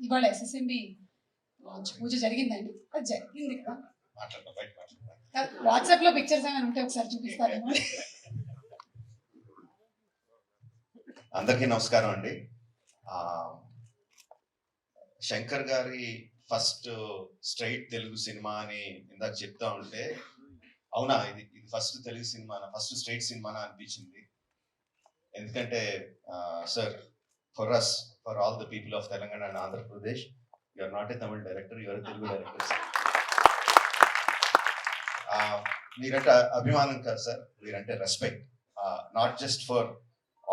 ఇవాళ SSMB launch పూజ జరిగిందండి. అది జరిగింది కదా, వాట్సాప్ లో పిక్చర్స్ ఏమైనా ఉంటే ఒకసారి చూపిస్తారేమో. అందరికీ నమస్కారం అండి. శంకర్ గారి ఫస్ట్ స్ట్రైట్ తెలుగు సినిమా అని ఇందాక చెప్తా ఉంటే, అవునా ఇది first Telugu cinema, first straight సినిమానా అనిపించింది. ఎందుకంటే sir, for us, for all the people of Telangana and Andhra Pradesh, you are not a Tamil director, you are a Telugu director. మీరంటే అభిమానం కాదు సార్, మీరంటే respect. Not just for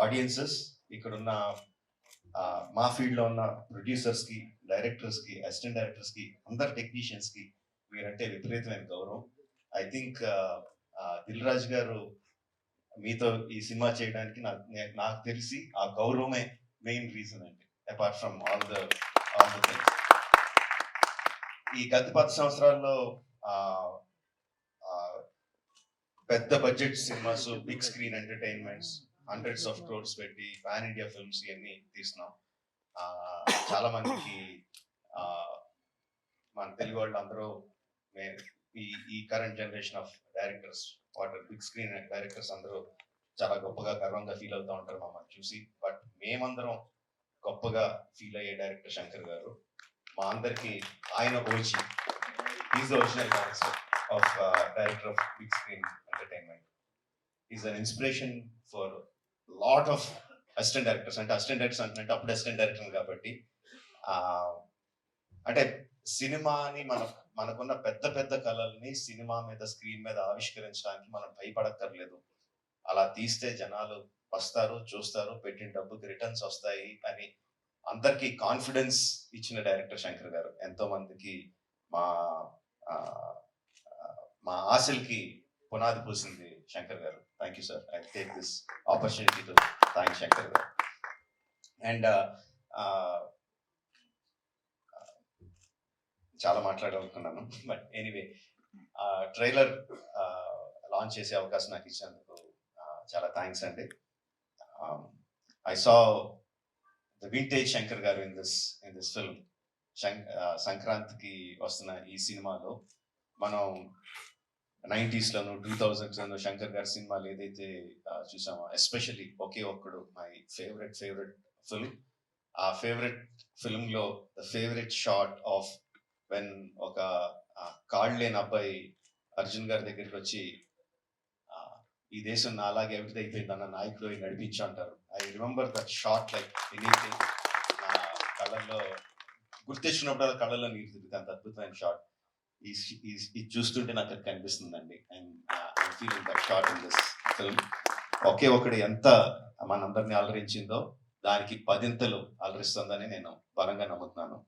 audiences, ఇక్కడున్న మా ఫీల్డ్ లో ఉన్న ప్రొడ్యూసర్స్ కి, డైరెక్టర్స్ కి, అసిస్టెంట్ డైరెక్టర్స్ కి, అందరు టెక్నీషియన్స్ కి మీరంటే విపరీతమైన గౌరవం. ఐ థింక్ దిల్ రాజు గారు మీతో ఈ సినిమా చేయడానికి నాకు తెలిసి ఆ గౌరవమే మెయిన్ రీజన్ అండి, apart from all the things. ఈ గత 10 సంవత్సరాల్లో పెద్ద budget cinemas, big screen entertainments, hundreds of crores పెట్టి పాన్ ఇండియా ఫిల్మ్స్ ఇవన్నీ తీస్తున్నాం. చాలా మందికి మన తెలుగు వాళ్ళు అందరూ ఈ కరెంట్ జనరేషన్ ఆఫ్ డైరెక్టర్స్, వాటర్ బిగ్ స్క్రీన్ డైరెక్టర్స్ అందరూ చాలా గొప్పగా, గర్వంగా ఫీల్ అవుతూ ఉంటారు మమ్మల్ని చూసి. బట్ మేమందరం గొప్పగా ఫీల్ అయ్యే డైరెక్టర్ శంకర్ గారు. మా అందరికి ఆయన OG, is the original concept of director of big screen entertainment. Is an inspiration for lot of assistant directors. అంటే అసిస్టెంట్ డైరెక్టర్స్ అంటే అప్పుడు అసిస్టెంట్ డైరెక్టర్ కాబట్టి, అంటే సినిమాని మనకున్న పెద్ద పెద్ద కళల్ని సినిమా మీద, స్క్రీన్ మీద ఆవిష్కరించడానికి మనం భయపడక్కర్లేదు. అలా తీస్తే జనాలు వస్తారు, చూస్తారు, పెట్టిన డబ్బుకి రిటర్న్స్ వస్తాయి అని అందరికీ కాన్ఫిడెన్స్ ఇచ్చిన డైరెక్టర్ శంకర్ గారు. ఎంతో మందికి మా ఆశలకి పునాది పూసింది శంకర్ గారు. Thank you sir. I take this opportunity to thank Shankar గారు. అండ్ చాలా మాట్లాడాలనుకున్నాను, బట్ ఎనీవే, ట్రైలర్ లాంచ్ చేసే అవకాశం నాకు ఇచ్చినందుకు చాలా థ్యాంక్స్ అండి. I saw the vintage Shankar గారు ఇన్ దిస్ ఫిల్మ్. సంక్రాంతికి వస్తున్న ఈ సినిమాలో మనం 90s లోను 2000s లోను శంకర్ గారి సినిమాలు ఏదైతే చూసామో, ఎస్పెషల్లీ ఒకే ఒక్కడు మై ఫేవరెట్ ఫిల్మ్. ఆ ఫేవరెట్ ఫిల్మ్ లో the favourite shot of when ఒక కాళ్ళు లేని అబ్బాయి అర్జున్ గారి దగ్గరికి వచ్చి, ఈ దేశం నా అలాగే అభివృద్ధి అయిపోయింది అన్న నాయకుడు నడిపించు అంటారు. I remember that shot like anything. నా కళ్ళల్లో గుర్తించినప్పుడు కళ్ళల్లో నీరు తిరుగుతుంది. అంత అద్భుతమైన షాట్. ఇది చూస్తుంటే నాకు అది కనిపిస్తుందండి. And I feeling that shot in this film. ఒకే ఒకటి ఎంత మనందరినీ అలరించిందో దానికి 10 అలరిస్తుందని నేను బలంగా నమ్ముతున్నాను.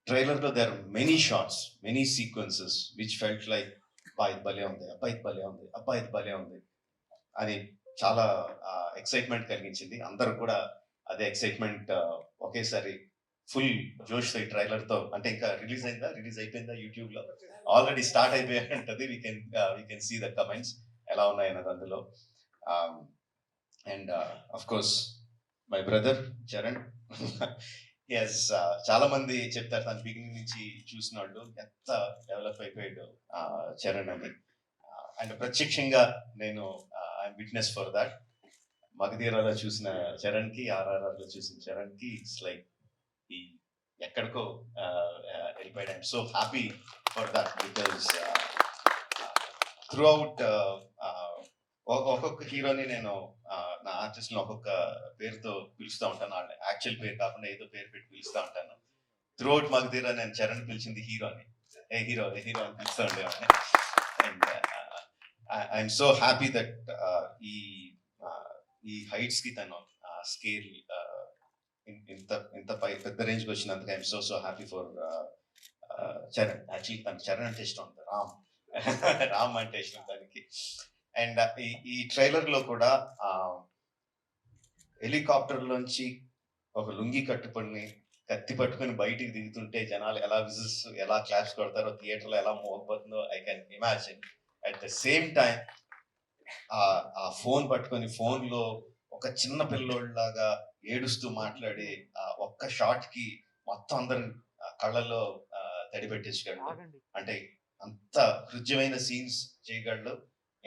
ట్రైలర్ లో there are many shots, many sequences which felt like అబ్బాయి భలే ఉంది, అబ్బాయి భలే ఉంది అని చాలా ఎక్సైట్మెంట్ కలిగించింది. అందరూ కూడా అదే ఎక్సైట్మెంట్ ఒకేసారి ఫుల్ జోష్ ఈ ట్రైలర్ తో. అంటే ఇంకా రిలీజ్ అయిపోయిందా యూట్యూబ్ లో? ఆల్రెడీ స్టార్ట్ అయిపోయి ఉంటుంది. We can see the comments ఎలా ఉన్నాయన్నది అందులో. And of course my brother Charan. చాలా మంది చెప్తారు తన బిగినింగ్ నుంచి చూసిన వాళ్ళు ఎంత డెవలప్ అయిపోయాడు చరణ్ అని. అండ్ ప్రత్యక్షంగా నేను ఐఎమ్ విట్నెస్ ఫర్ దాట్. మగధీరాలో చూసిన చరణ్ కి, RRR లో చూసిన చరణ్ కి ఇట్స్ లైక్ ఈ ఎక్కడికో వెళ్ళిపోయాడు. I'm so happy for that because through out ఒక్కొక్క హీరోని నేను నా ఆర్టిస్ట్ ఒక్కొక్క పేరుతో పిలుస్తూ ఉంటాను. వాళ్ళ యాక్చువల్ పేరు కాకుండా ఏదో పేరు పెట్టి పిలుస్తూ ఉంటాను. త్రూ అవుట్ మగధీర నేను చరణ్ పిలిచింది హీరోని, ఏ హీరో అని పిలుస్తూ ఉండేవాడిని. And I'm so happy that ఈ హైట్స్ కి తను స్కేల్ ఇంత పెద్ద రేంజ్కి వచ్చినందుకు I'm so happy for Charan. Actually తనకి చరణ్ అంటే ఇష్టం ఉంటుంది, రామ్ అంటే ఇష్టం తనకి. అండ్ ఈ ట్రైలర్ లో కూడా హెలికాప్టర్ లోంచి ఒక లుంగి కట్టుకొని కత్తి పట్టుకొని బయటికి దిగుతుంటే జనాలు ఎలా విజిల్స్, ఎలా క్లాప్స్ కొడతారో, థియేటర్ లో ఎలా మోగిపోతుందో I can imagine. At the same time ఆ ఫోన్ పట్టుకొని ఫోన్ లో ఒక చిన్న పిల్లోళ్ళలాగా ఏడుస్తూ మాట్లాడి ఒక్క షాట్ కి మొత్తం అందరు కళ్ళల్లో తడి పెట్టించగలడు. అంటే అంత హృద్యమైన సీన్స్ చేయగలడు,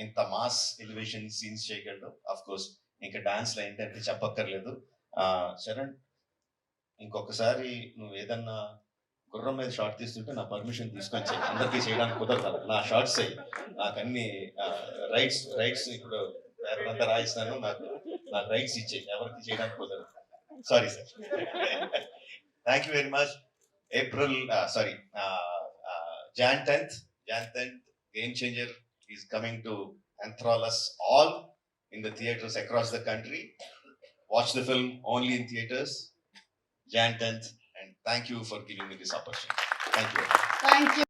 ఇంత మాస్ ఎలివేషన్ సీన్స్ చేయగలడు. అఫ్ కోర్స్ ఇంకా డాన్స్ లో ఏంటంటే చెప్పక్కర్లేదు. చరణ్, ఇంకొకసారి నువ్వు ఏదన్నా గుర్రం మీద షార్ట్ తీస్తుంటే నా పర్మిషన్ తీసుకొని చెయ్యి. అందరికీ చేయడానికి కుదరదు, నా షార్ట్స్ అయ్యి నాకు అన్ని రైట్స్ ఇప్పుడు ఎవరంతా రాయిస్తాను, నాకు రైట్స్ ఇచ్చేయి, ఎవరికి చేయడానికి కుదరదు. Sorry sir. Thank you very much. Jan 10th, Game Changer is coming to enthrall us all in the theaters across the country. Watch the film only in theaters, Jan 10th, and thank you for giving me this opportunity. Thank you. Thank you.